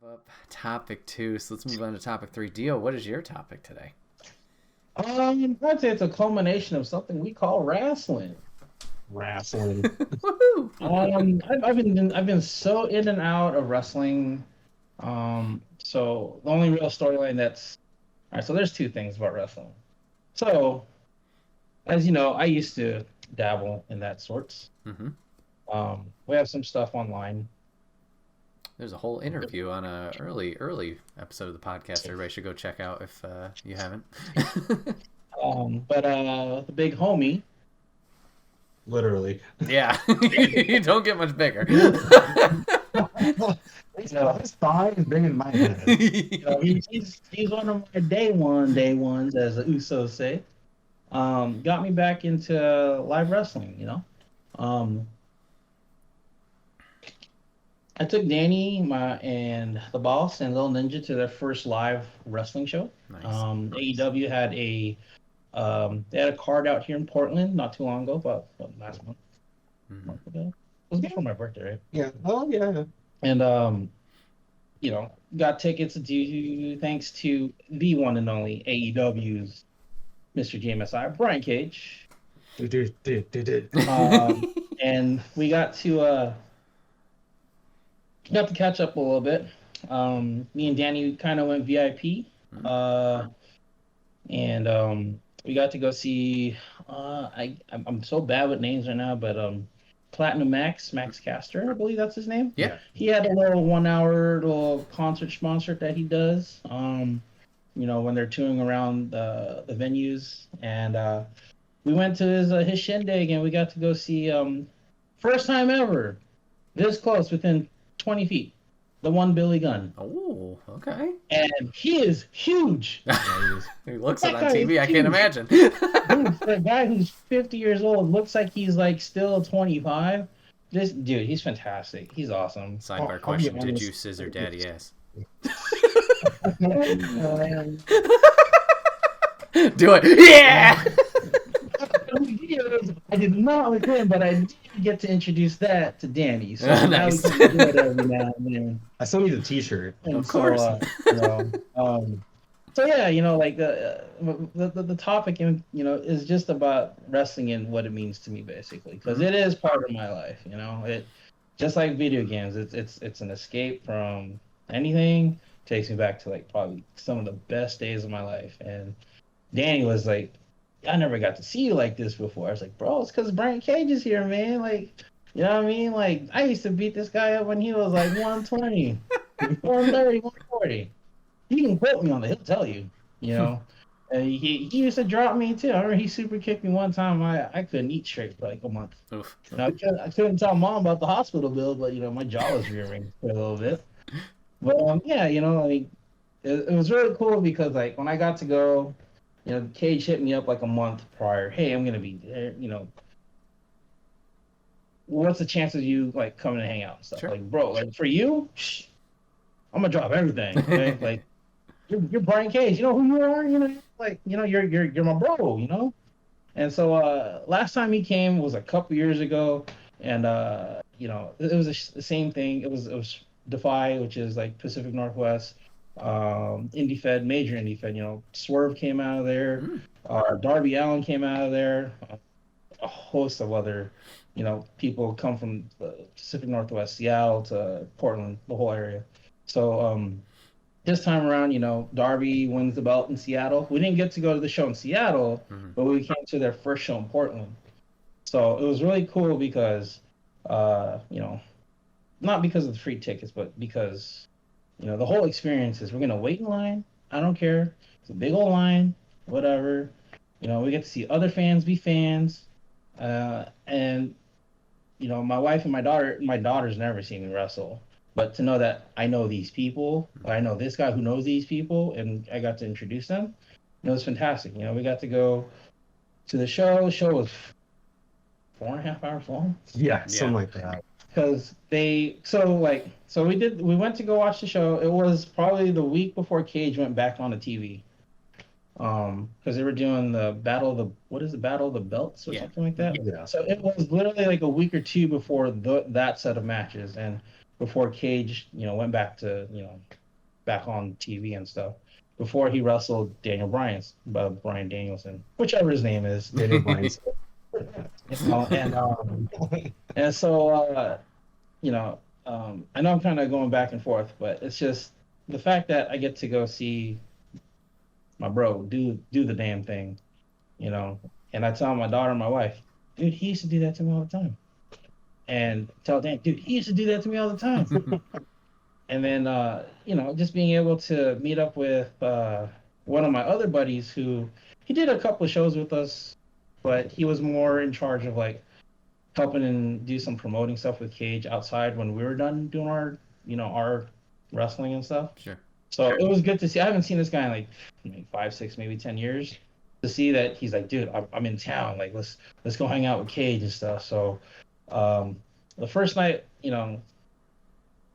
Wrap up topic 2, so let's move on to topic 3. Dio, what is your topic today? I'd say it's a culmination of something we call wrestling. Wrestling. Woohoo! I've been so in and out of wrestling. So the only real storyline that's all right. So there's two things about wrestling. So as you know, I used to dabble in that sorts. Mm-hmm. We have some stuff online. There's a whole interview on a early episode of the podcast. Everybody should go check out if you haven't. But the big homie. Literally. Yeah, you don't get much bigger. His thigh is bigger than my head. He's one of my day ones, as the Usos say. Got me back into live wrestling. I took Danny, and the boss, and Little Ninja to their first live wrestling show. Nice. AEW had they had a card out here in Portland not too long ago, about last month. Mm-hmm. Month ago. It was before my birthday, right? Yeah. Oh, yeah. And got tickets due thanks to the one and only AEW's Mr. JMSI, Brian Cage. And we got to catch up a little bit. Me and Danny kind of went VIP. And we got to go see I'm so bad with names right now, but Platinum Max Caster, I believe that's his name. Yeah. He had a little 1 hour little concert that he does. When they're touring around the venues, and we went to his shindig, and we got to go see first time ever this close within 20 feet, the one Billy Gunn. Oh, okay. And he is huge. He looks it That on guy TV. is I can't imagine. Dude, the guy who's 50 years old looks like he's like still 25. This dude, he's fantastic. He's awesome. Sidebar I'll question: be did honest. you scissor daddy ass? Do it. Yeah. I did not with him, but I did get to introduce that to Danny. So Nice. now we can do it every now and then. I still need a t-shirt. And Of course. So yeah, like the topic, is just about wrestling and what it means to me, basically, because it is part of my life. It just like video games. It's an escape from anything. Takes me back to like probably some of the best days of my life. And Danny was like, I never got to see you like this before. I was like, bro, it's because Brian Cage is here, man. Like, you know what I mean? Like, I used to beat this guy up when he was like 120, 130, 140. He can quote me on it. He'll tell you, And he used to drop me too. I remember he super kicked me one time. I couldn't eat straight for like a month. Oof. I couldn't tell mom about the hospital bill, but my jaw was rearing for a little bit. But like it was really cool because like when I got to go, Cage hit me up like a month prior. Hey, I'm gonna be there. What's the chances of you like coming to hang out and stuff? Sure. Like, bro, like for you, I'm gonna drop everything. Okay? Like, you're Brian Cage. You know who you are. You're my bro. And so last time he came was a couple years ago, and it was the same thing. It was Defy, which is like Pacific Northwest. Major Indie Fed, Swerve came out of there, Darby Allin came out of there, a host of other, people come from the Pacific Northwest, Seattle to Portland, the whole area. So this time around, Darby wins the belt in Seattle. We didn't get to go to the show in Seattle, but we came to their first show in Portland. So it was really cool because, not because of the free tickets, but because the whole experience is we're going to wait in line. I don't care. It's a big old line, whatever. We get to see other fans be fans. And, my wife and my daughter's never seen me wrestle. But to know that I know these people, I know this guy who knows these people, and I got to introduce them, it was fantastic. We got to go to the show. The show was 4.5 hours long. Yeah, something like that. Because we went to go watch the show. It was probably the week before Cage went back on the TV. Because they were doing the Battle of the Belts or something like that. Yeah. So it was literally like a week or two before that set of matches. And before Cage, went back to, back on TV and stuff. Before he wrestled Brian Danielson, whichever his name is. Daniel Bryan's. And and so I know I'm kind of going back and forth, but it's just the fact that I get to go see my bro do the damn thing, and I tell my daughter and my wife, dude, he used to do that to me all the time, and tell Dan, dude, he used to do that to me all the time. And then just being able to meet up with one of my other buddies who he did a couple of shows with us, but he was more in charge of like helping and do some promoting stuff with Cage outside when we were done doing our wrestling and stuff. Sure. So it was good to see. I haven't seen this guy in like 5, 6, maybe 10 years. To see that he's like, dude, I'm in town. Like, let's go hang out with Cage and stuff. So the first night, because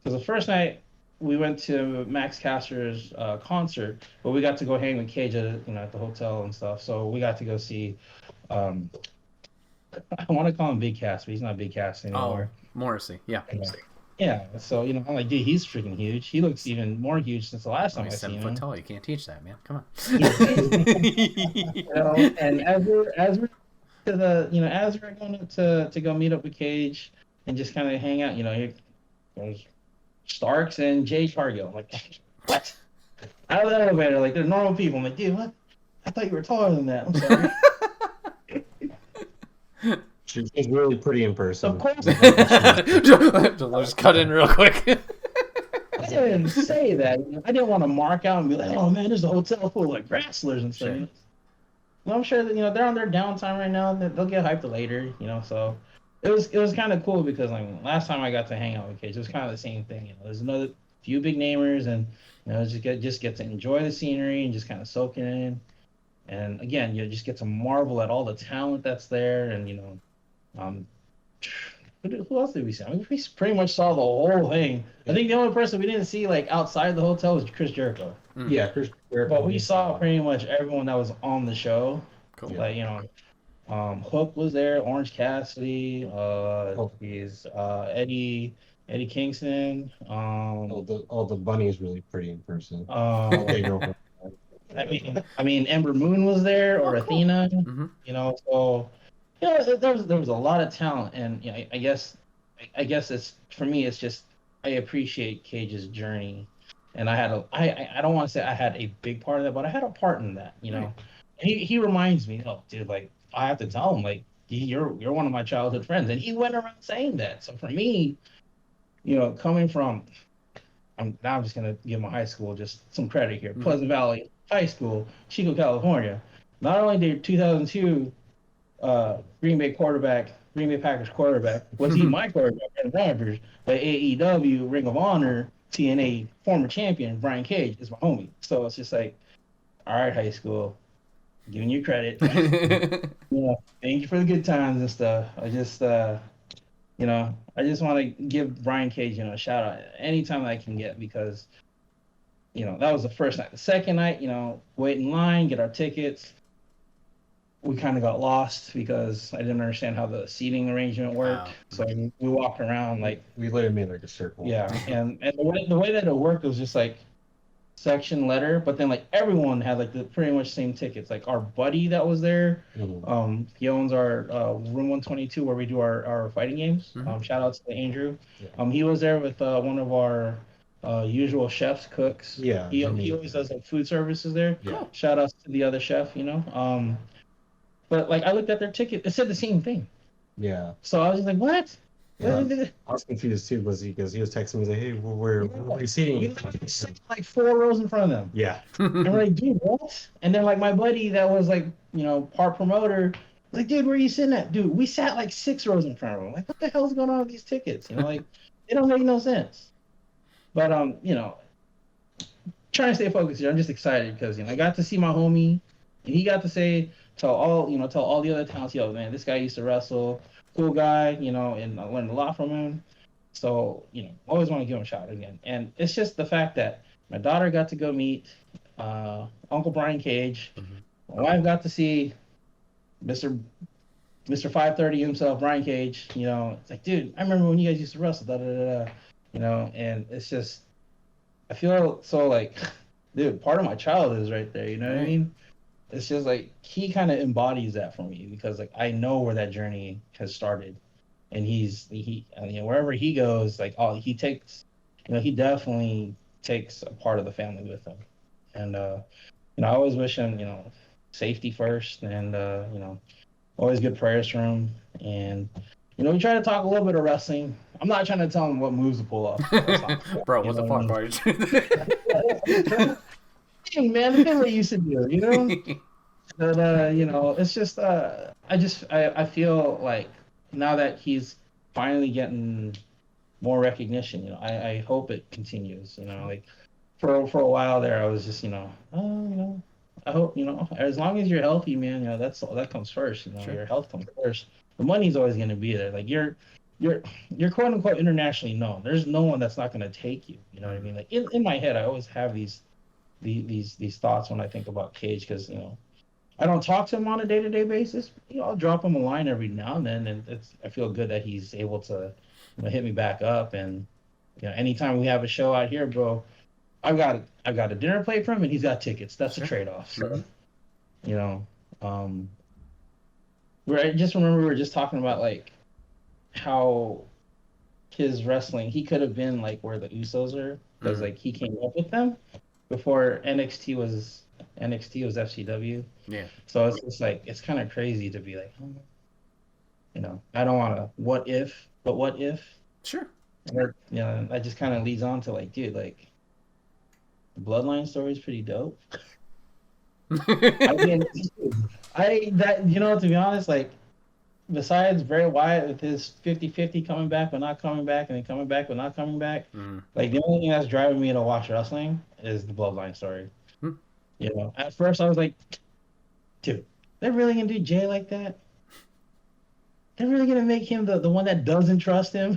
the first night we went to Max Caster's concert, but we got to go hang with Cage at the hotel and stuff. So we got to go see. I want to call him Big Cass, but he's not Big Cass anymore. Oh, Morrissey, yeah. Yeah, so I'm like, dude, he's freaking huge. He looks even more huge since the last time I seen him. 7 foot tall. You can't teach that, man. Come on. And as we're to the, as we're going up to go meet up with Cage and just kind of hang out, here goes Starks and Jay Cargill. I'm like, what? Out of the elevator, like they're normal people. I'm like, dude, what? I thought you were taller than that. I'm sorry. She's really pretty in person. Of course. Just cut in real quick. I didn't say that. I didn't want to mark out and be like, oh man, there's a hotel full of like wrestlers and stuff. Sure. Well, I'm sure that they're on their downtime right now. They'll get hyped later. So it was kind of cool because last time I got to hang out with Cage, it was kind of the same thing. There's another few big namers and just get to enjoy the scenery and just kind of soak it in. And again, you just get to marvel at all the talent that's there and who else did we see? We pretty much saw the whole thing. I think the only person we didn't see like outside the hotel was Chris Jericho. Yeah, Chris Jericho. But we saw pretty much everyone that was on the show. Cool. Like Hook was there, Orange Cassidy, Eddie Kingston. All the bunnies really pretty in person. I mean Ember Moon was there, or Athena. Mm-hmm. So. There was a lot of talent, and I guess it's for me. It's just I appreciate Cage's journey, and I don't want to say I had a big part of that, but I had a part in that. And he reminds me, dude, like I have to tell him, like you're one of my childhood friends, and he went around saying that. So for me, coming from, I'm just gonna give my high school just some credit here, Mm-hmm. Pleasant Valley High School, Chico, California. Not only did 2002. Green Bay Packers quarterback, was he my quarterback, Aaron Rodgers, but AEW, Ring of Honor, TNA former champion, Brian Cage is my homie. So it's just like, all right, high school, giving you credit. Thank you for the good times and stuff. I just want to give Brian Cage, a shout out anytime I can get, because, that was the first night. The second night, wait in line, get our tickets. We kind of got lost because I didn't understand how the seating arrangement worked. Wow. So we walked around like we literally made like a circle. Yeah, and the way that it worked was just like section letter, but then like everyone had like the pretty much same tickets. Like our buddy that was there, he owns our room 122 where we do our fighting games. Mm-hmm. Shout out to Andrew. Yeah. He was there with one of our usual chefs, cooks. Yeah, he always does like food services there. Yeah. Shout outs to the other chef. But like I looked at their ticket, it said the same thing. Yeah. So I was just like, what? Yeah. I was confused too, because he was texting me like, hey, where are we seating? We sat like 4 rows in front of them. Yeah. And we're like, dude, what? And then like my buddy that was like, part promoter, was like, dude, where are you sitting at? Dude, we sat like 6 rows in front of them. Like, what the hell's going on with these tickets? Like, it don't make no sense. But trying to stay focused here. I'm just excited because I got to see my homie, and he got to tell all the other talents, yo, man, this guy used to wrestle, cool guy, and I learned a lot from him. So, always want to give him a shout again. And it's just the fact that my daughter got to go meet Uncle Brian Cage. Mm-hmm. My wife got to see Mr. 530 himself, Brian Cage. It's like, dude, I remember when you guys used to wrestle, da da da da. and it's just I feel so like, dude, part of my childhood is right there. You know what I Right. mean? It's just like he kind of embodies that for me because like I know where that journey has started, and wherever he goes, like he takes, he definitely takes a part of the family with him, and I always wish him, safety first, and always good prayers for him, and we try to talk a little bit of wrestling. I'm not trying to tell him what moves to pull off. That's not, Bro, you what know the what I fuck, mean? bro? Hey, man, the thing they used to do, But it's just I feel like now that he's finally getting more recognition, I hope it continues. Like for a while there, I was just oh, I hope as long as you're healthy, man, that comes first. Sure. Your health comes first. The money's always going to be there. Like you're quote unquote internationally known. There's no one that's not going to take you. You know what I mean? Like in my head, I always have these thoughts when I think about Cage because I don't talk to him on a day-to-day basis. I'll drop him a line every now and then, and I feel good that he's able to hit me back up. And anytime we have a show out here, bro, I've got a dinner plate for him, and he's got tickets. That's a trade-off. So you know, um, I just remember we were just talking about like how his wrestling he could have been like where the Usos are because like he came up with them before NXT was FCW. Yeah. So it's just like it's kind of crazy to be like, I don't want to what if, but what if? Sure. And that just kind of leads on to like, dude, like the Bloodline story is pretty dope. I mean, to be honest, like besides Bray Wyatt with his 50-50 coming back but not coming back and then coming back but not coming back, like the only thing that's driving me to watch wrestling is the Bloodline story. At first I was like, dude, they're really gonna do Jay like that? They're really gonna make him the one that doesn't trust him?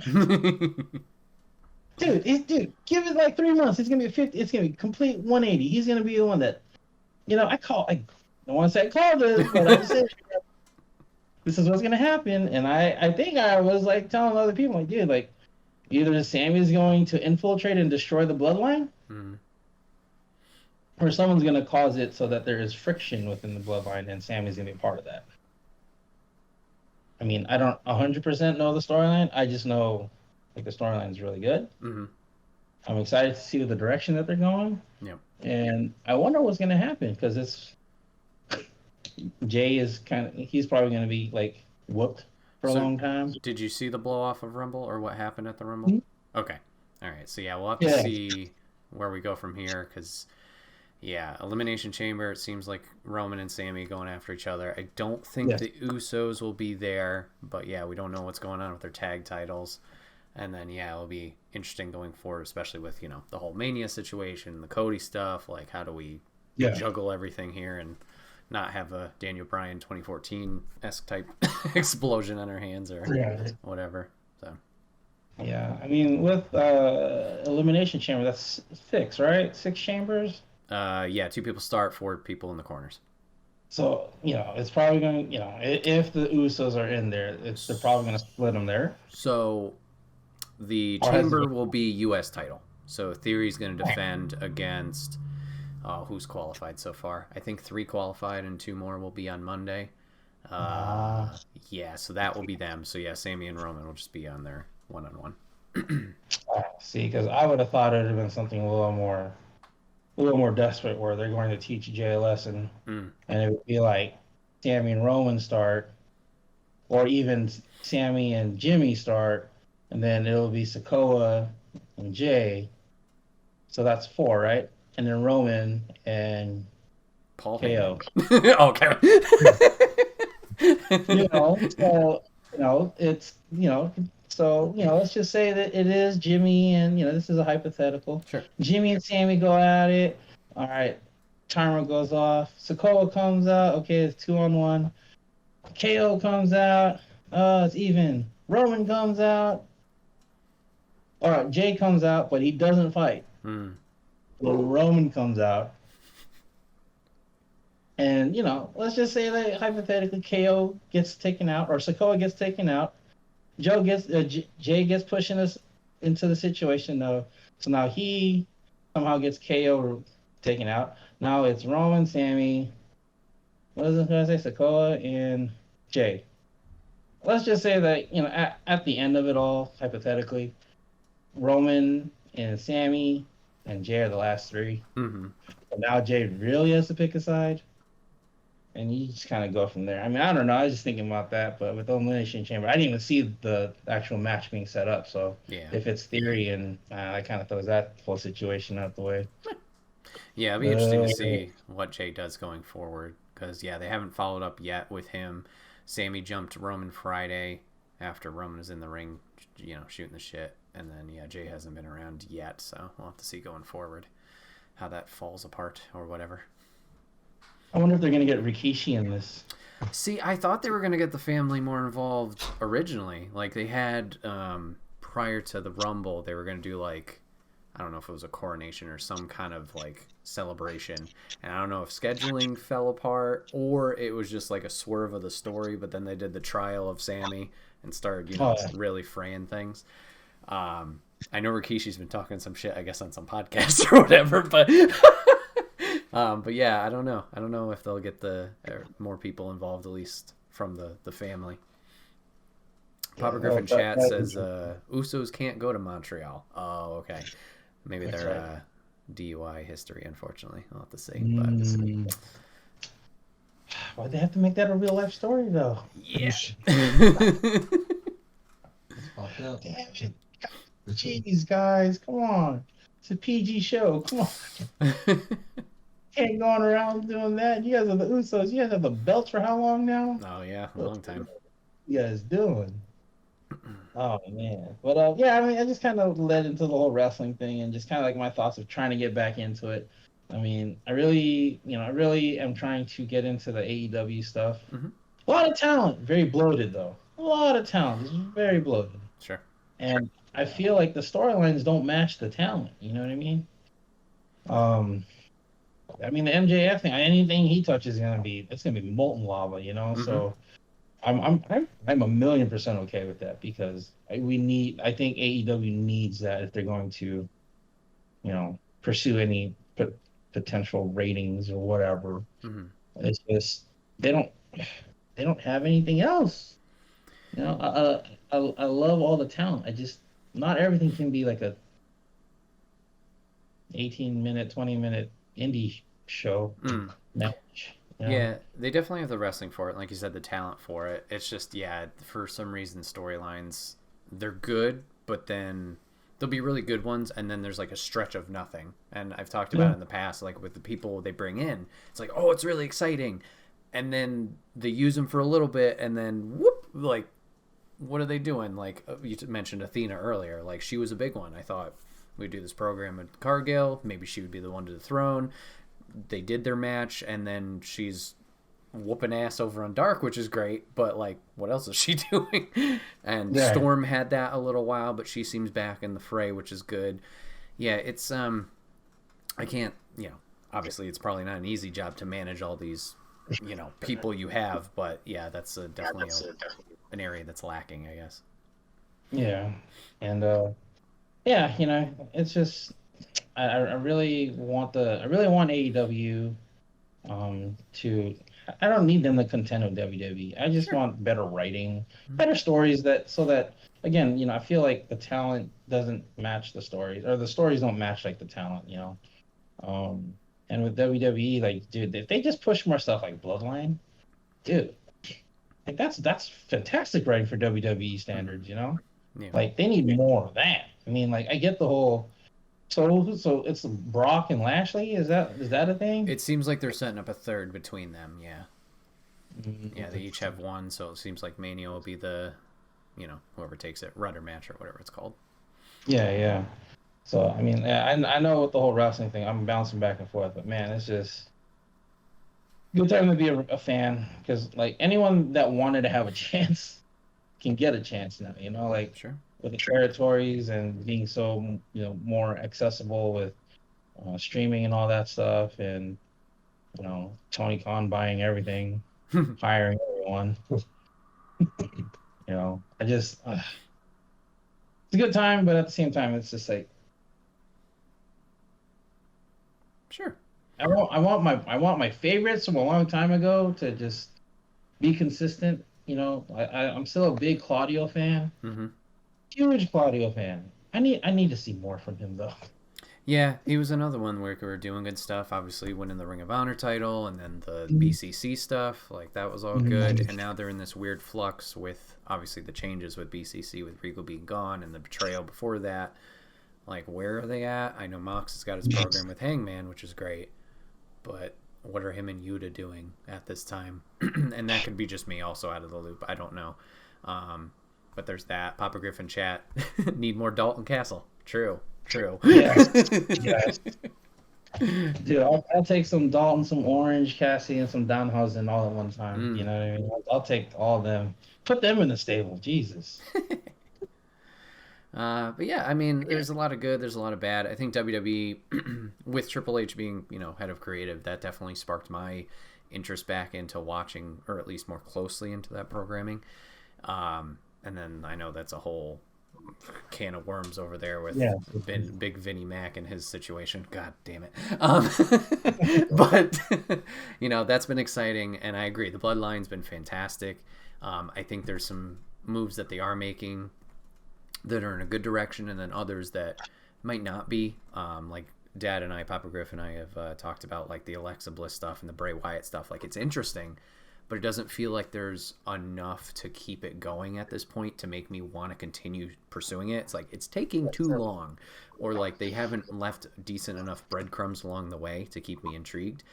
Dude, give it like 3 months. It's gonna be 50. It's gonna be complete 180. He's gonna be the one that, I don't want to say I called this, but I just said this is what's gonna happen. And I think I was like telling other people, like, dude, like either Sammy's going to infiltrate and destroy the bloodline, or someone's gonna cause it so that there is friction within the bloodline, and Sammy's gonna be a part of that. I mean, I don't 100% know the storyline. I just know like the storyline is really good. I'm excited to see the direction that they're going. Yeah. And I wonder what's going to happen because Jay is he's probably going to be like whooped for a long time. Did you see the blow off of Rumble or what happened at the Rumble? Okay. All right. So yeah, we'll have to see where we go from here because Elimination Chamber, it seems like Roman and Sammy going after each other. I don't think the Usos will be there, but we don't know what's going on with their tag titles. And then, it'll be interesting going forward, especially with, the whole Mania situation, the Cody stuff. Like, how do we juggle everything here and not have a Daniel Bryan 2014-esque type explosion on our hands or whatever. So. Yeah, I mean, with Elimination Chamber, that's 6, right? 6 chambers? 2 people start, 4 people in the corners. So, it's probably going to, if the Usos are in there, they're probably going to split them there. So, the chamber will be U.S. title. So, Theory's going to defend against, who's qualified so far? I think 3 qualified and 2 more will be on Monday. So that will be them. So, Sammy and Roman will just be on their one-on-one. See, because I would have thought it would have been something a little more desperate where they're going to teach Jay a lesson, and it would be like Sammy and Roman start, or even Sammy and Jimmy start, and then it'll be Sikoa and Jay. So that's 4, right? And then Roman and Paul KO. Okay. It's So, let's just say that it is Jimmy and, this is a hypothetical. Sure. Jimmy and Sammy go at it. All right. Timer goes off. Sikoa comes out. Okay, it's 2-on-1. KO comes out. It's even. Roman comes out. All right, Jay comes out, but he doesn't fight. Well, Roman comes out. And, let's just say that hypothetically KO gets taken out or Sikoa gets taken out. Jay gets pushed into the situation of so now he somehow gets KO or taken out. Now it's Roman, Sammy, what is it going to say? Sikoa and Jay. Let's just say that, at the end of it all, hypothetically, Roman and Sammy and Jay are the last three. Mm-hmm. But now Jay really has to pick a side. And you just kind of go from there. I mean, I don't know. I was just thinking about that. But with the Elimination Chamber, I didn't even see the actual match being set up. So yeah, if it's theory, and that kind of throws that whole situation out the way. Yeah, it'll be interesting to see what Jay does going forward. Because, yeah, they haven't followed up yet with him. Sammy jumped Roman Friday after Roman was in the ring, shooting the shit. And then, yeah, Jay hasn't been around yet. So we'll have to see going forward how that falls apart or whatever. I wonder if they're going to get Rikishi in this. See, I thought they were going to get the family more involved originally. Like, they had, prior to the Rumble, they were going to do, like, I don't know if it was a coronation or some kind of, like, celebration. And I don't know if scheduling fell apart or it was just, like, a swerve of the story. But then they did the trial of Sammy and started, really fraying things. I know Rikishi's been talking some shit, I guess, on some podcasts or whatever, but... but yeah, I don't know. I don't know if they'll get more people involved, at least from the family. Papa Griffin chat says Usos can't go to Montreal. Oh, okay. Maybe they're DUI history, unfortunately. I'll have to see. But... Why'd they have to make that a real life story, though? Yeah. Damn it. Jeez, guys, come on. It's a PG show. Come on. Ain't going around doing that. You guys are the Usos. You guys have the belts for how long now? Oh, yeah. A long time. What you guys doing? Oh, man. But, yeah, I mean, I just kind of led into the whole wrestling thing and just kind of like my thoughts of trying to get back into it. I mean, I really am trying to get into the AEW stuff. Mm-hmm. A lot of talent. Very bloated, though. A lot of talent. It's very bloated. Sure. And I feel like the storylines don't match the talent. You know what I mean? I mean, the MJF thing, anything he touches is gonna be molten lava, Mm-hmm. So I'm 1,000,000% okay with that because I think AEW needs that if they're going to, pursue any potential ratings or whatever. Mm-hmm. It's just they don't have anything else. I love all the talent. Not everything can be like a 18-minute, 20-minute indie show match. Yeah, they definitely have the wrestling for it. Like you said, the talent for it. It's just, for some reason, storylines, they're good, but then there'll be really good ones, and then there's like a stretch of nothing. And I've talked about it in the past, like with the people they bring in. It's like, oh, it's really exciting. And then they use them for a little bit, and then whoop, like, what are they doing? Like, you mentioned Athena earlier. Like, she was a big one. I thought we'd do this program at Cargill. Maybe she would be the one to the throne. They did their match, and then she's whooping ass over on Dark, which is great. But, like, what else is she doing? And Storm had that a little while, but she seems back in the fray, which is good. Yeah, it's, I can't, obviously it's probably not an easy job to manage all these, people you have. But, yeah, that's definitely an area that's lacking, I guess. Yeah. And, it's just... I really want AEW to. I don't need them to contend with WWE. I just want better writing, better stories so that again, I feel like the talent doesn't match the stories, or the stories don't match like the talent, And with WWE, like, dude, if they just push more stuff like Bloodline, dude, like that's fantastic writing for WWE standards, Yeah. Like they need more of that. I mean, like I get the whole. So it's Brock and Lashley? Is that a thing? It seems like they're setting up a third between them, yeah. Mm-hmm. Yeah, they each have one, so it seems like Mania will be the, whoever takes it, rudder match or whatever it's called. Yeah. So, I mean, I know with the whole wrestling thing, I'm bouncing back and forth, but man, it's just good time to be a fan because, like, anyone that wanted to have a chance can get a chance now, like... Sure. With the territories and being so more accessible with streaming and all that stuff, and Tony Khan buying everything, hiring everyone. I just a good time, but at the same time, it's just like Sure. I want my favorites from a long time ago to just be consistent. I'm still a big Claudio fan. Mm-hmm. Huge Claudio fan. I need to see more from him though. Yeah, he was another one where we were doing good stuff. Obviously, winning the Ring of Honor title, and then the BCC stuff. Like that was all good. And now they're in this weird flux with obviously the changes with BCC, with Regal being gone, and the betrayal before that. Like, where are they at? I know Mox has got his program with Hangman, which is great, but what are him and Yuta doing at this time? And that could be just me also out of the loop. I don't know. But there's that. Papa Griffin chat. Need more Dalton Castle. True. Yes. Yes. Dude, I'll take some Dalton, some Orange, Cassie, and some Danhausen all at one time. You know what I mean? I'll take all of them. Put them in the stable. Jesus. But yeah, I mean, there's a lot of good, there's a lot of bad. I think WWE, with Triple H being, head of creative, that definitely sparked my interest back into watching, or at least more closely into that programming. And then I know that's a whole can of worms over there with Big Vinnie Mac and his situation. God damn it. But, that's been exciting, and I agree. The Bloodline's been fantastic. I think there's some moves that they are making that are in a good direction, and then others that might not be. Like Dad and I, Papa Griff and I have talked about like the Alexa Bliss stuff and the Bray Wyatt stuff. Like it's interesting, but it doesn't feel like there's enough to keep it going at this point to make me want to continue pursuing it. It's like it's taking too long, or like they haven't left decent enough breadcrumbs along the way to keep me intrigued.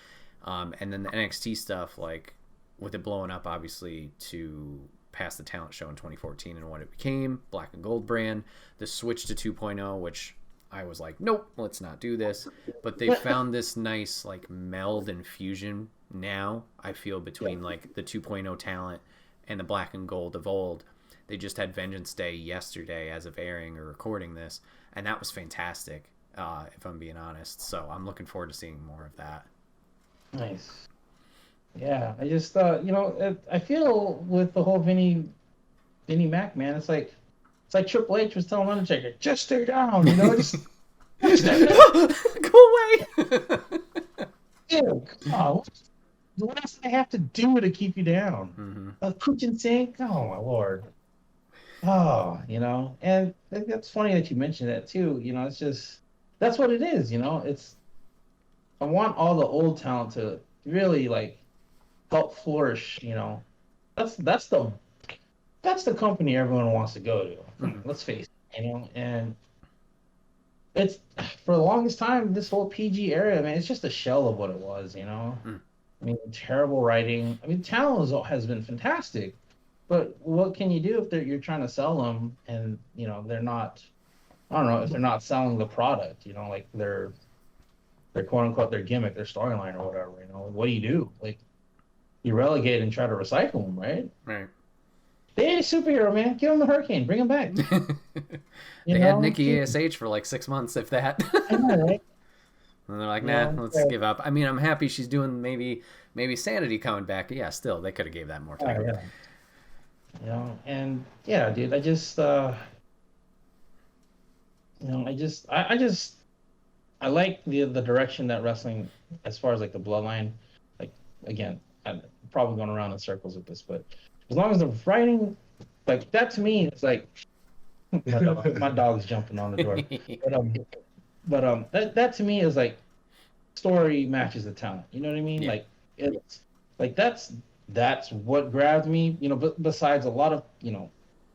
And then the NXT stuff, like with it blowing up obviously to past the talent show in 2014 and what it became, Black and Gold brand, the switch to 2.0, which I was like, nope, let's not do this. But they found this nice like meld and fusion now, I feel, between like the 2.0 talent and the Black and Gold of old. They just had Vengeance Day yesterday as of airing or recording this, and that was fantastic, if I'm being honest. So I'm looking forward to seeing more of that. Nice. Yeah, I just I feel with the whole Vinnie Mac, man, it's like Triple H was telling Undertaker, just stay down, just stay down. Go away. Ew, God, what else do I have to do to keep you down? A kitchen sink? Oh my lord. Oh, and that's funny that you mentioned that too. It's just that's what it is. It's I want all the old talent to really like help flourish. That's the company everyone wants to go to. Let's face it. And it's for the longest time this whole PG era, man. It's just a shell of what it was. I mean, terrible writing. I mean, talent has been fantastic, but what can you do if you're trying to sell them and they're not? I don't know if they're not selling the product. Like their quote unquote their gimmick, their storyline or whatever. What do you do? Like you relegate and try to recycle them, right? Right. They ain't a superhero, man. Give them the Hurricane. Bring them back. They had Nikki ASH for like 6 months, if that. I know, right? And they're like, nah, let's give up. I mean, I'm happy she's doing maybe Sanity coming back. Yeah, still, they could have gave that more time. Yeah. And yeah, dude, I just, I like the direction that wrestling, as far as like the bloodline, like again, I'm probably going around in circles with this, but as long as the writing, like that to me, it's like my dog's jumping on the door. But that to me is like story matches the talent. You know what I mean? Yeah. Like it's like that's what grabbed me. But besides a lot of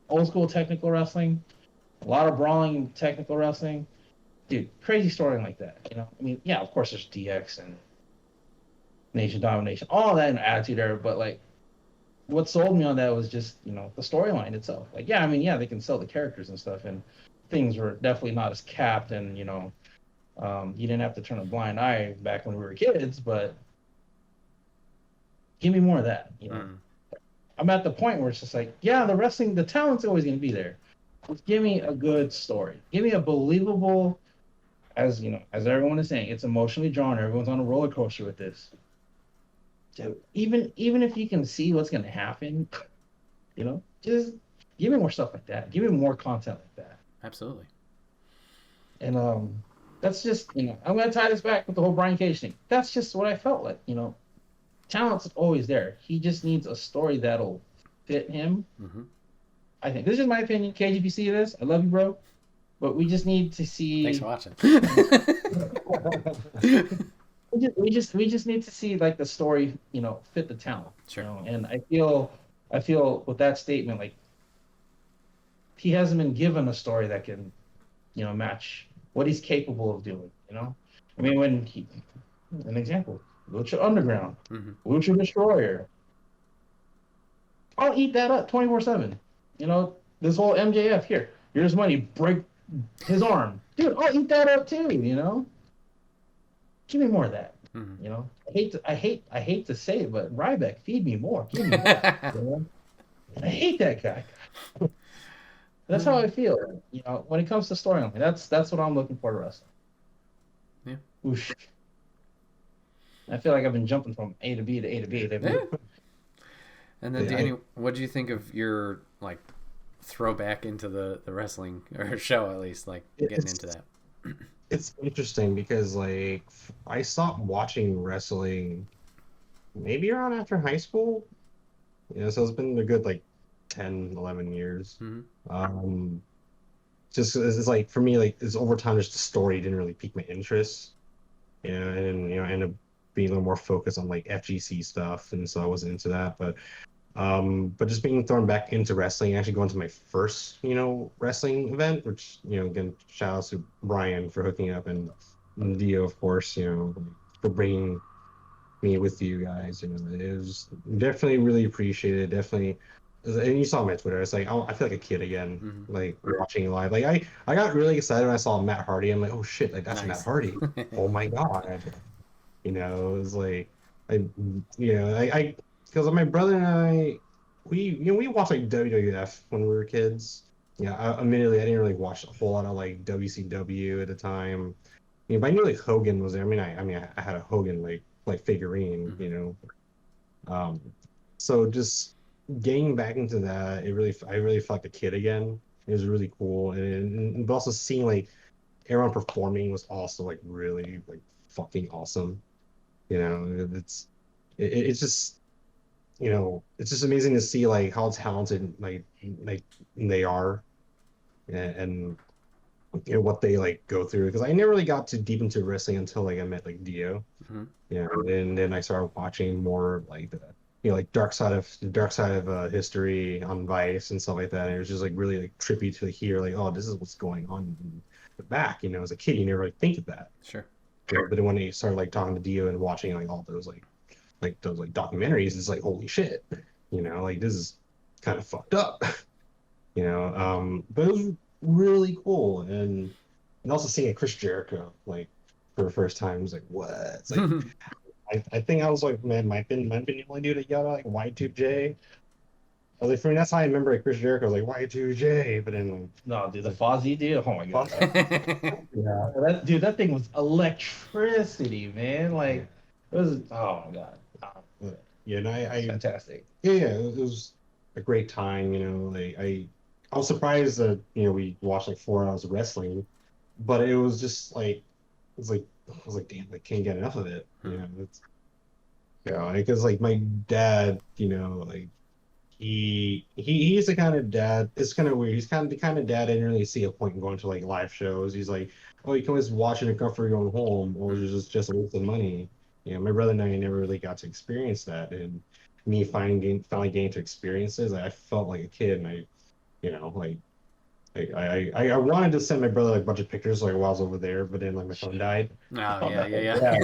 old school technical wrestling, a lot of brawling technical wrestling. Dude, crazy story like that. I mean, yeah, of course there's DX and Nation Domination, all that in Attitude Era, but like what sold me on that was just, the storyline itself. Like, yeah, I mean, yeah, they can sell the characters and stuff, and things were definitely not as capped, and you didn't have to turn a blind eye back when we were kids, but give me more of that. I'm at the point where it's just like, yeah, the talent's always going to be there. Just give me a good story. Give me a believable, as everyone is saying, it's emotionally drawn. Everyone's on a roller coaster with this. So even if you can see what's going to happen, just give me more stuff like that. Give me more content like that. Absolutely. And that's just I'm gonna tie this back with the whole Brian Cage thing. That's just what I felt like. Talent's always there. He just needs a story that'll fit him. Mm-hmm. I think this is my opinion. Cage, if you see this, I love you, bro. But we just need to see. Thanks for watching. we just need to see like the story, fit the talent. Sure. And I feel with that statement, like he hasn't been given a story that can, match what he's capable of doing. I mean, an example, Lucha Underground, Mm-hmm. Lucha Destroyer. I'll eat that up 24/7. This whole MJF here. Here's money. Break his arm, dude. I'll eat that up too. Give me more of that. Mm-hmm. I hate to say it, but Ryback, feed me more. Give me more. I hate that guy. That's how I feel. When it comes to storyline, that's what I'm looking for to wrestling. Yeah. Whoosh. I feel like I've been jumping from A to B to A to B to B. And then, Danny, what do you think of your throwback into the wrestling or show, at least, getting into that? It's interesting because I stopped watching wrestling maybe around after high school. So it's been a good 10, 11 years. Mm-hmm. Just it's for me, it's over time, just the story didn't really pique my interest. And I ended up being a little more focused on FGC stuff, and so I wasn't into that. But just being thrown back into wrestling, actually going to my first, wrestling event, which, again, shout out to Brian for hooking up, and Dio, of course, for bringing me with you guys. It was definitely really appreciated. Definitely, and you saw my Twitter. It's I feel like a kid again, Mm-hmm. Watching it live. I got really excited when I saw Matt Hardy. I'm like, oh shit, that's Nice. Matt Hardy. Oh my god. It was I because my brother and I, we watched WWF when we were kids. Admittedly, I didn't really watch a whole lot of WCW at the time. But I knew Hogan was there. I had a Hogan figurine. Mm-hmm. So just getting back into that, I really felt like a kid again. It was really cool, but also seeing everyone performing was also really fucking awesome. It's just it's just amazing to see how talented they are, and what they go through, because I never really got too deep into wrestling until I met Dio. Mm-hmm. And then I started watching more the dark side of history on Vice and stuff like that, and it was just really trippy to hear oh, this is what's going on in the back. As a kid you never really think of that. Sure. But then when they started talking to Dio and watching all those those documentaries, it's holy shit, this is kind of fucked up. But it was really cool, and also seeing Chris Jericho for the first time was what? It's I think I was man, might been the only dude that yelled out Y2J. I was for me, that's how I remember Chris Jericho was Y2J, but then no, dude, the Fozzy dude, oh my god. Yeah. That thing was electricity, man. It was, oh my god. Yeah, and I fantastic. Yeah, it was a great time. I was surprised that we watched 4 hours of wrestling, but it was just I was damn, I can't get enough of it. It's because my dad, he's the kind of dad. It's kind of weird. He's kind of the kind of dad I didn't really see a point in going to live shows. He's oh, you can always watch it in comfort of your own home, or just a waste of money. My brother and I never really got to experience that, and me finally getting to experiences, I felt like a kid, and I wanted to send my brother a bunch of pictures while I was over there, but then my phone died. Oh yeah. I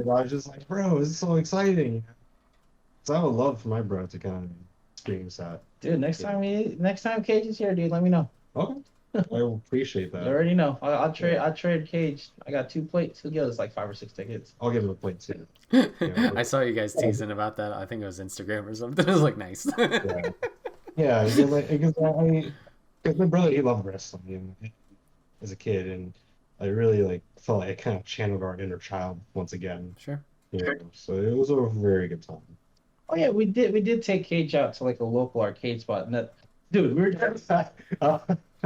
was just bro, this is so exciting. So I would love for my bro to kind of experience that. Dude, next time Cage is here, dude, let me know. Okay. I appreciate that. You already know. I'll trade Cage. I got 2 plates. He'll give us 5 or 6 tickets. I'll give him a plate too. I saw you guys teasing about that. I think it was Instagram or something. It was nice. Yeah, because my brother, he loved wrestling as a kid, and I really felt like I kind of channeled our inner child once again. Sure. So it was a very good time. Oh yeah, we did take Cage out to a local arcade spot, and that, dude, we were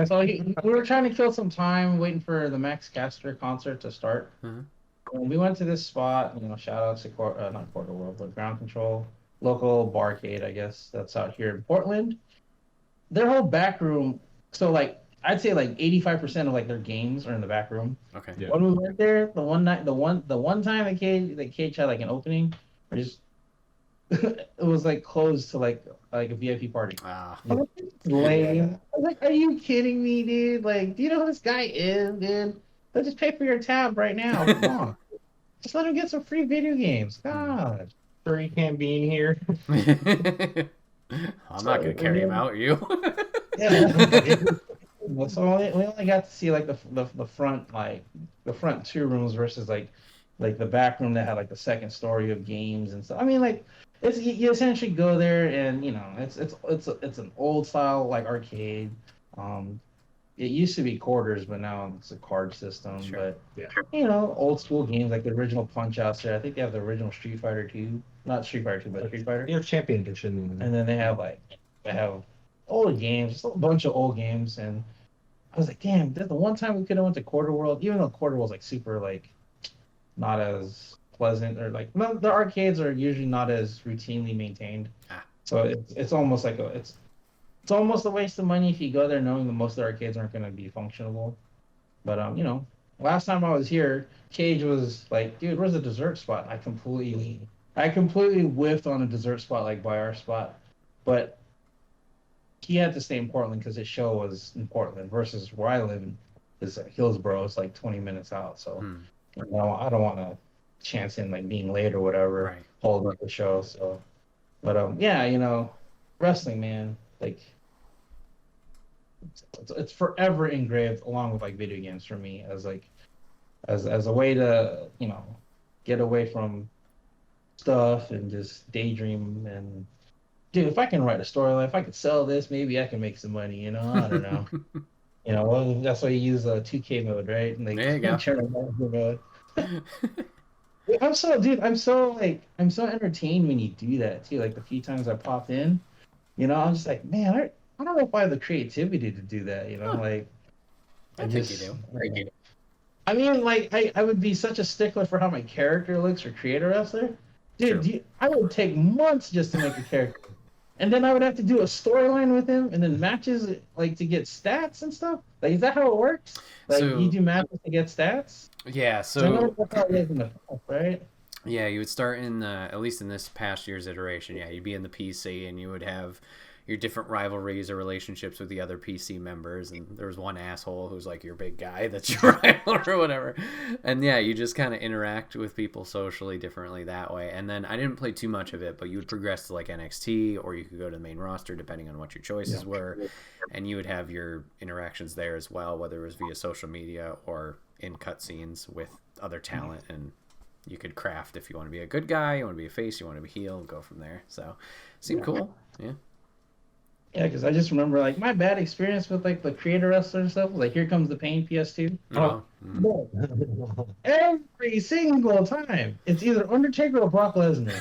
So we were trying to kill some time waiting for the Max Caster concert to start. Mhm. And we went to this spot, shout out to not Quarter World, but Ground Control, local barcade, I guess, that's out here in Portland. Their whole back room, so like I'd say like 85% of like their games are in the back room. Okay. Yeah. When we went there, the one night, the one time the cage had like an opening, or just it was like closed to like a VIP party. Ah. I was like, lame. I was like, are you kidding me, dude? Like, do you know who this guy is, dude? Let's just pay for your tab right now. Come on. Just let him get some free video games. God. Sure, you can't be in here. I'm not gonna carry him out, you. Yeah. So we only got to see like the front, like the front two rooms versus like the back room that had like the second story of games and stuff. I mean, like it's you essentially go there and it's an old style like arcade. It used to be quarters, but now it's a card system. Sure. But old school games like the original Punch Outs there. I think they have the original Street Fighter 2, not Street Fighter 2, but Street Fighter. You have Champion Edition. And then they have old games, just a bunch of old games, and I was like, damn, the one time we could have went to Quarter World, even though Quarter World's like super like not as pleasant, or like the arcades are usually not as routinely maintained. So it's almost like it's almost a waste of money if you go there knowing that most of the arcades aren't going to be functional. But last time I was here, Cage was like, dude, where's the dessert spot? I completely whiffed on a dessert spot like by our spot, but he had to stay in Portland because his show was in Portland versus where I live in is Hillsboro. It's like 20 minutes out. So I don't want to chance in like being late or whatever, Right. hold up the show. So, but yeah, wrestling, man, like it's forever engraved along with like video games for me as like as a way to get away from stuff and just daydream. And dude, if I can write a storyline, if I could sell this, maybe I can make some money. I don't know. Well, that's why you use 2K mode, right? And, like, There you go. channel mode. I'm so entertained when you do that too. Like the few times I popped in, I'm just like, man, I don't know if I have the creativity to do that. Like I think you do. I mean, like I would be such a stickler for how my character looks for creator wrestler. Dude, I would take months just to make a character. And then I would have to do a storyline with him and then matches like to get stats and stuff. Like, is that how it works? Like, you do matches to get stats? Yeah, I know that's how it is in the past, right? Yeah, you would start in at least in this past year's iteration. Yeah, you'd be in the PC and you would have your different rivalries or relationships with the other PC members, and there was one asshole who's like your big guy that's your rival or whatever. And yeah, you just kind of interact with people socially differently that way. And then I didn't play too much of it, but you would progress to like NXT, or you could go to the main roster depending on what your choices were, and you would have your interactions there as well, whether it was via social media or in cutscenes with other talent. And you could craft if you want to be a good guy, you want to be a face, you want to be heel, and go from there. So it seemed cool. Yeah. Yeah, because I just remember like my bad experience with like the creator wrestler and stuff was like, Here Comes the Pain PS2. Every single time it's either Undertaker or Brock Lesnar.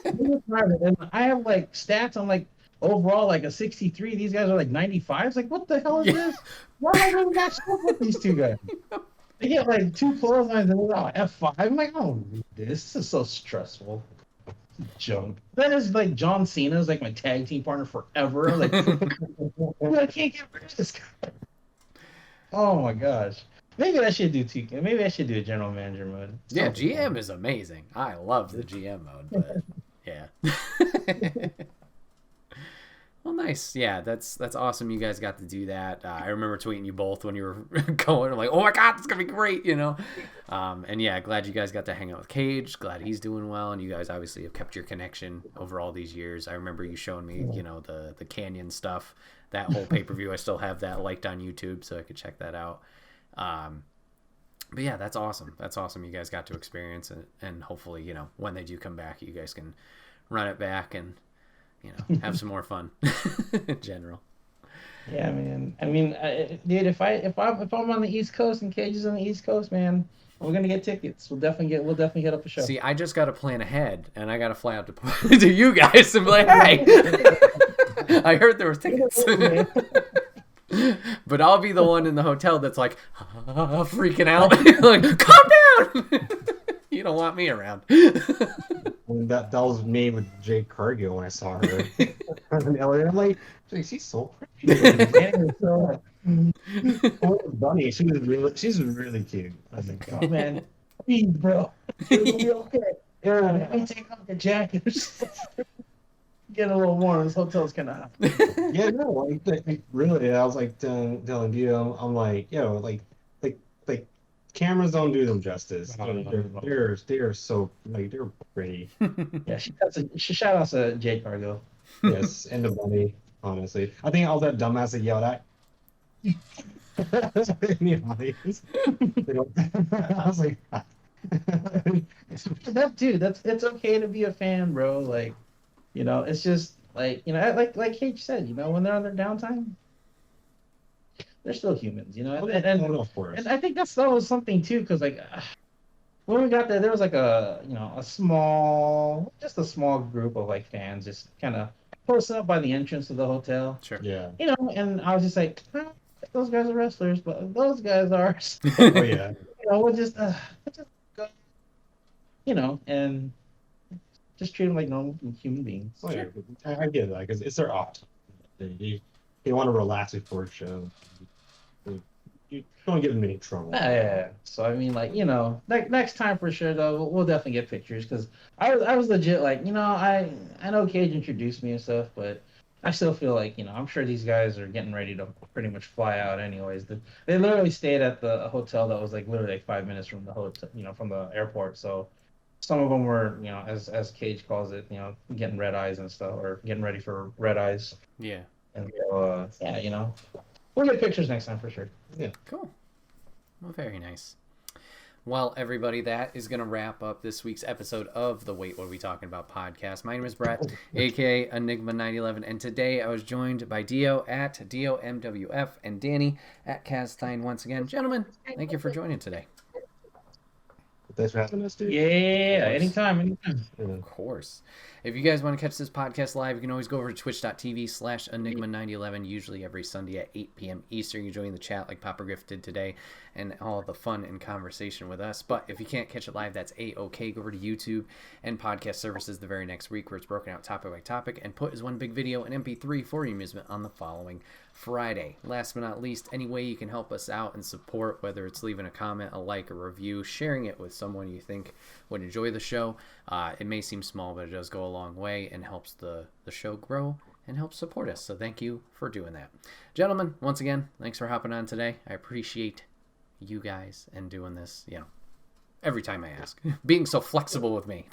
And I have like stats on like overall like a 63. These guys are like 95s. Like, what the hell is this? Why am I doing that stuff with these two guys? They get like 2 clotheslines and F5. I'm like, oh, this is so stressful. Junk. That is like John Cena's like my tag team partner forever. Like, I can't get rid of this guy. Oh my gosh. Maybe I should do 2K. Maybe I should do a general manager mode. Yeah, GM is amazing. I love the GM mode, but yeah. Well, nice. Yeah, that's awesome. You guys got to do that. I remember tweeting you both when you were going. I'm like, oh my god, it's gonna be great, And yeah, glad you guys got to hang out with Cage. Glad he's doing well, and you guys obviously have kept your connection over all these years. I remember you showing me, the Canyon stuff. That whole pay-per-view, I still have that liked on YouTube, so I could check that out. But yeah, that's awesome. That's awesome. You guys got to experience it, and hopefully, when they do come back, you guys can run it back and have some more fun in general. Yeah, man. I mean, dude, if I'm on the East Coast and Cage is on the East Coast, man, we're gonna get tickets. We'll definitely get up a show. See, I just got to plan ahead, and I got to fly out to you guys and be like, hey, I heard there was tickets. But I'll be the one in the hotel that's like freaking out, like calm down. You don't want me around. That was me with Jade Cargill when I saw her in the elevator. I'm like, she's so pretty. Bunny, she's really cute. I think. Oh man, please, bro, it'll be okay. Yeah, let me take off the jacket. Get a little warm. This hotel's kind of hot. Yeah, no, like really. I was like telling you, I'm like, like cameras don't do them justice. They're so like they're pretty. Yeah, she shout out to Jade Cargill. Yes, and the bunny. Honestly, I think all that dumbass that yelled at. I was like, it's okay to be a fan, bro. Like, it's just like, like Kate said, when they're on their downtime, they're still humans, and I think that was something too, because like when we got there was like a small group of like fans just kind of posting up by the entrance of the hotel. Sure. Yeah. And I was just like, those guys are wrestlers, but those guys are. Oh yeah. We'll just go, and just treat them like normal human beings. Oh, yeah. I get that because it's their off time. You want to relax before a show. You don't get them in any trouble. Yeah. So I mean, like, next time for sure though, we'll definitely get pictures, because I was legit like, I know Cage introduced me and stuff, but I still feel like, I'm sure these guys are getting ready to pretty much fly out anyways. They literally stayed at the hotel that was like literally like 5 minutes from the hotel, from the airport. So some of them were, as Cage calls it, getting red eyes and stuff, or getting ready for red eyes. Yeah. And we'll get pictures next time for sure. Yeah. Cool. Well, very nice. Well, everybody, that is going to wrap up this week's episode of the Wait, What Are We Talking About podcast. My name is Brett, a.k.a. Enigma911, and today I was joined by Dio at DOMWF and Danny at Castine once again. Gentlemen, thank you for joining today. Thanks for having us, dude. Yeah, anytime. Of course. If you guys want to catch this podcast live, you can always go over to twitch.tv/Enigma911, usually every Sunday at 8 p.m. Eastern. You join the chat like Papa Griff did today and all the fun and conversation with us. But if you can't catch it live, that's A-OK. Go over to YouTube and podcast services the very next week, where it's broken out topic by topic and put as one big video and MP3 for your amusement on the following Friday. Last but not least, any way you can help us out and support, whether it's leaving a comment, a like, a review, sharing it with someone you think would enjoy the show. It may seem small, but it does go a long way and helps the show grow and helps support us. So thank you for doing that. Gentlemen, once again, thanks for hopping on today. I appreciate you guys and doing this, every time I ask. Being so flexible with me.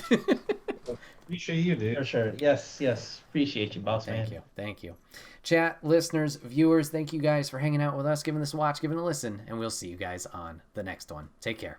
Appreciate you, dude. For sure. Yes. Appreciate you, boss man. Thank you. Chat, listeners, viewers, thank you guys for hanging out with us, giving this a watch, giving it a listen, and we'll see you guys on the next one. Take care.